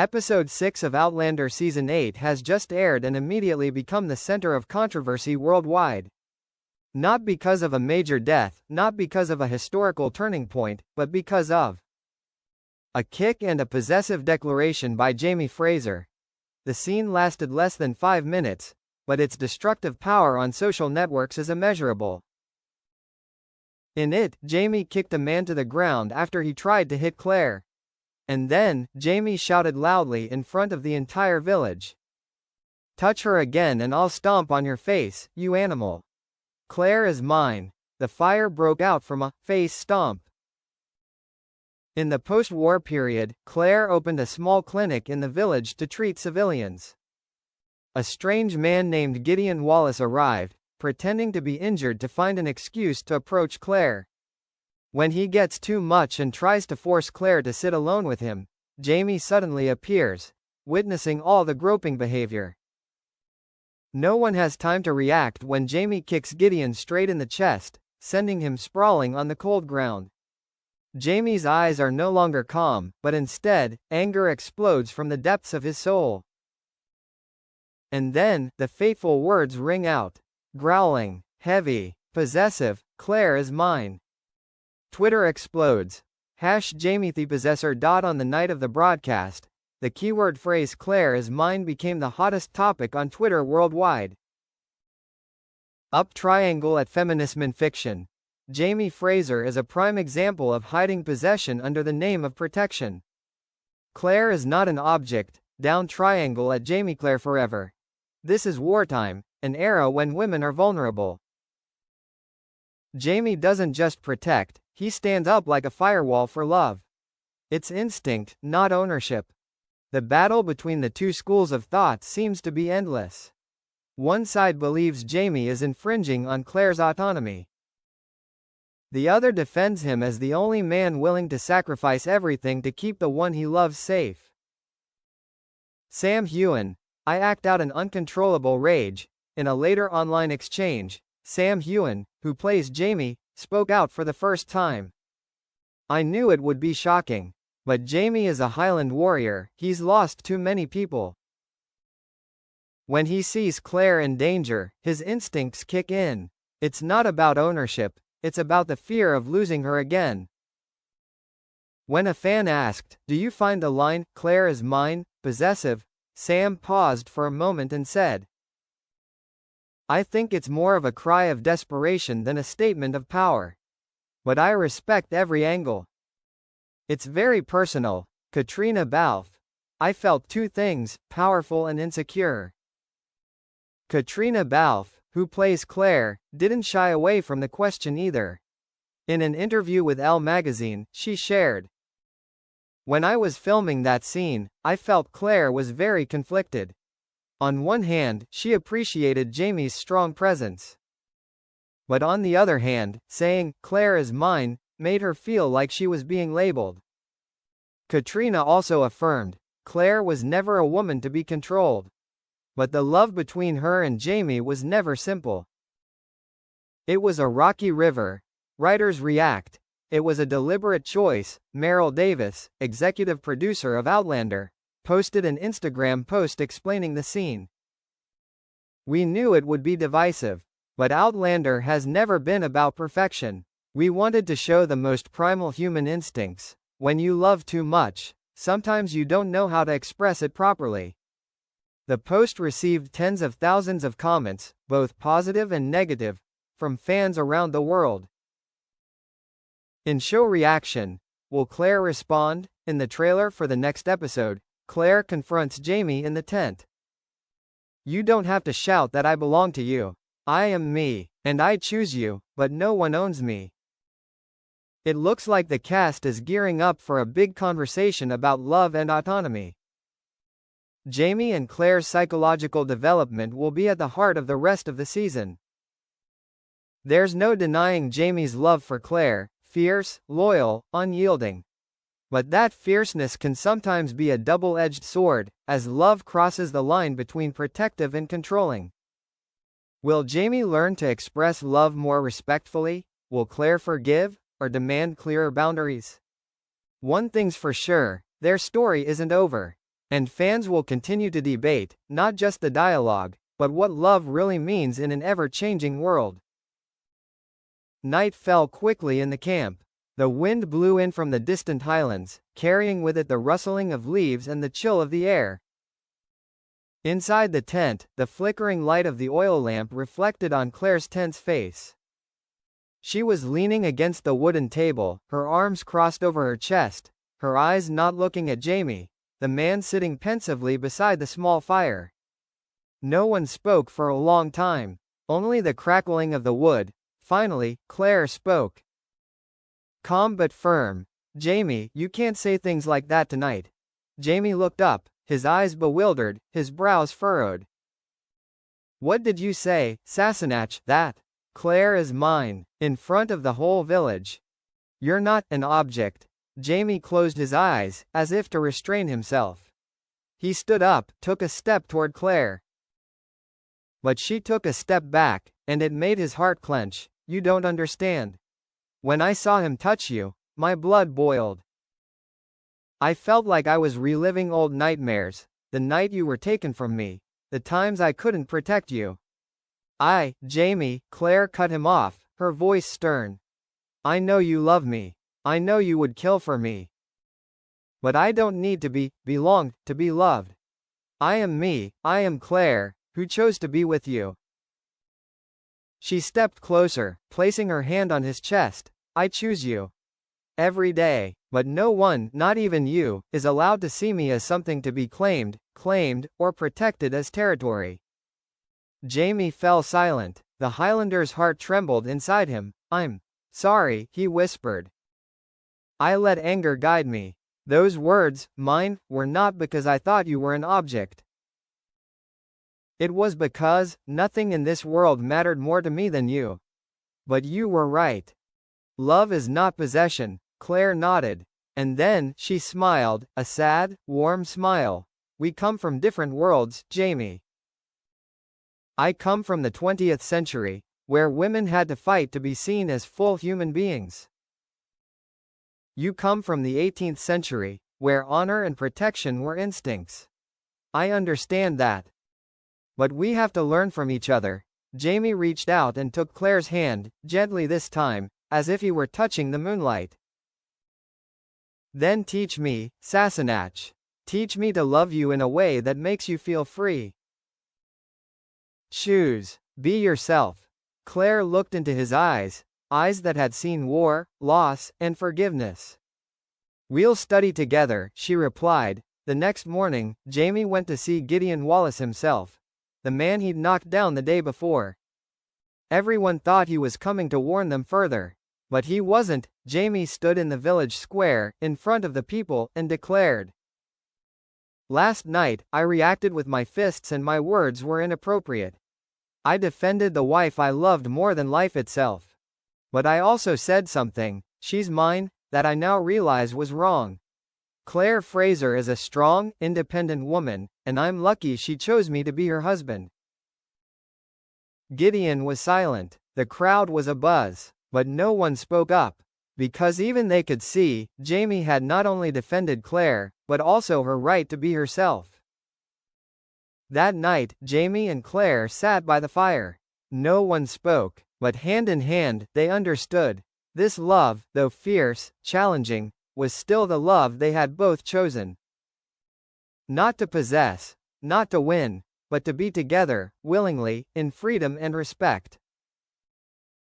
Episode 6 of Outlander Season 8 has just aired and immediately become the center of controversy worldwide. Not because of a major death, not because of a historical turning point, but because of a kick and a possessive declaration by Jamie Fraser. The scene lasted less than 5 minutes, but its destructive power on social networks is immeasurable. In it, Jamie kicked a man to the ground after he tried to hit Claire. And then, Jamie shouted loudly in front of the entire village. "Touch her again and I'll stomp on your face, you animal. Claire is mine." The fire broke out from a face stomp. In the post-war period, Claire opened a small clinic in the village to treat civilians. A strange man named Gideon Wallace arrived, pretending to be injured to find an excuse to approach Claire. When he gets too much and tries to force Claire to sit alone with him, Jamie suddenly appears, witnessing all the groping behavior. No one has time to react when Jamie kicks Gideon straight in the chest, sending him sprawling on the cold ground. Jamie's eyes are no longer calm, but instead, anger explodes from the depths of his soul. And then, the fateful words ring out. Growling, heavy, possessive, "Claire is mine." Twitter explodes. #JamieThePossessor. On the night of the broadcast, the keyword phrase "Claire is mine" became the hottest topic on Twitter worldwide. Up triangle at feminism in fiction. Jamie Fraser is a prime example of hiding possession under the name of protection. Claire is not an object. Down triangle at Jamie. Claire forever. This is wartime, an era when women are vulnerable. Jamie doesn't just protect, he stands up like a firewall for love. It's instinct, not ownership. The battle between the two schools of thought seems to be endless. One side believes Jamie is infringing on Claire's autonomy. The other defends him as the only man willing to sacrifice everything to keep the one he loves safe. Sam Heughan. I act out an uncontrollable rage. In a later online exchange, Sam Heughan, who plays Jamie, spoke out for the first time. "I knew it would be shocking. But Jamie is a Highland warrior, he's lost too many people. When he sees Claire in danger, his instincts kick in. It's not about ownership, it's about the fear of losing her again." When a fan asked, "Do you find the line, 'Claire is mine,' possessive?" Sam paused for a moment and said, "I think it's more of a cry of desperation than a statement of power. But I respect every angle. It's very personal." Katrina Balfe. "I felt two things, powerful and insecure." Katrina Balfe, who plays Claire, didn't shy away from the question either. In an interview with Elle magazine, she shared, "When I was filming that scene, I felt Claire was very conflicted. On one hand, she appreciated Jamie's strong presence. But on the other hand, saying, 'Claire is mine,' made her feel like she was being labeled." Katrina also affirmed, "Claire was never a woman to be controlled. But the love between her and Jamie was never simple. It was a rocky river." Writers react. "It was a deliberate choice." Meryl Davis, executive producer of Outlander, posted an Instagram post explaining the scene. "We knew it would be divisive. But Outlander has never been about perfection. We wanted to show the most primal human instincts. When you love too much, sometimes you don't know how to express it properly." The post received tens of thousands of comments, both positive and negative, from fans around the world. In show reaction, will Claire respond? In the trailer for the next episode, Claire confronts Jamie in the tent. "You don't have to shout that I belong to you. I am me, and I choose you, but no one owns me." It looks like the cast is gearing up for a big conversation about love and autonomy. Jamie and Claire's psychological development will be at the heart of the rest of the season. There's no denying Jamie's love for Claire, fierce, loyal, unyielding. But that fierceness can sometimes be a double-edged sword, as love crosses the line between protective and controlling. Will Jamie learn to express love more respectfully? Will Claire forgive, or demand clearer boundaries? One thing's for sure, their story isn't over. And fans will continue to debate, not just the dialogue, but what love really means in an ever-changing world. Night fell quickly in the camp. The wind blew in from the distant highlands, carrying with it the rustling of leaves and the chill of the air. Inside the tent, the flickering light of the oil lamp reflected on Claire's tense face. She was leaning against the wooden table, her arms crossed over her chest, her eyes not looking at Jamie, the man sitting pensively beside the small fire. No one spoke for a long time, only the crackling of the wood. Finally, Claire spoke. Calm but firm. Jamie, you can't say things like that tonight. Jamie looked up, his eyes bewildered, his brows furrowed. What did you say, Sassenach? That Claire is mine, in front of the whole village. You're not an object. Jamie closed his eyes, as if to restrain himself. He stood up, took a step toward Claire. But she took a step back, and it made his heart clench. You don't understand. When I saw him touch you, my blood boiled. I felt like I was reliving old nightmares, the night you were taken from me, the times I couldn't protect you. Jamie, Claire cut him off, her voice stern. I know you love me. I know you would kill for me. But I don't need to belong, to be loved. I am me, I am Claire, who chose to be with you. She stepped closer, placing her hand on his chest. I choose you. Every day, but no one, not even you, is allowed to see me as something to be claimed, or protected as territory. Jamie fell silent. The Highlander's heart trembled inside him. I'm sorry, he whispered. I let anger guide me. Those words, mine, were not because I thought you were an object. It was because nothing in this world mattered more to me than you. But you were right. Love is not possession. Claire nodded. And then, she smiled, a sad, warm smile. We come from different worlds, Jamie. I come from the 20th century, where women had to fight to be seen as full human beings. You come from the 18th century, where honor and protection were instincts. I understand that. But we have to learn from each other. Jamie reached out and took Claire's hand, gently this time, as if he were touching the moonlight. Then teach me, Sassenach. Teach me to love you in a way that makes you feel free. Choose. Be yourself. Claire looked into his eyes, eyes that had seen war, loss, and forgiveness. We'll study together, she replied. The next morning, Jamie went to see Gideon Wallace himself, the man he'd knocked down the day before. Everyone thought he was coming to warn them further. But he wasn't. Jamie stood in the village square, in front of the people, and declared, Last night, I reacted with my fists and my words were inappropriate. I defended the wife I loved more than life itself. But I also said something, she's mine, that I now realize was wrong. Claire Fraser is a strong, independent woman, and I'm lucky she chose me to be her husband. Gideon was silent. The crowd was abuzz, but no one spoke up. Because even they could see, Jamie had not only defended Claire, but also her right to be herself. That night, Jamie and Claire sat by the fire. No one spoke, but hand in hand, they understood. This love, though fierce, challenging, was still the love they had both chosen. Not to possess, not to win, but to be together, willingly, in freedom and respect.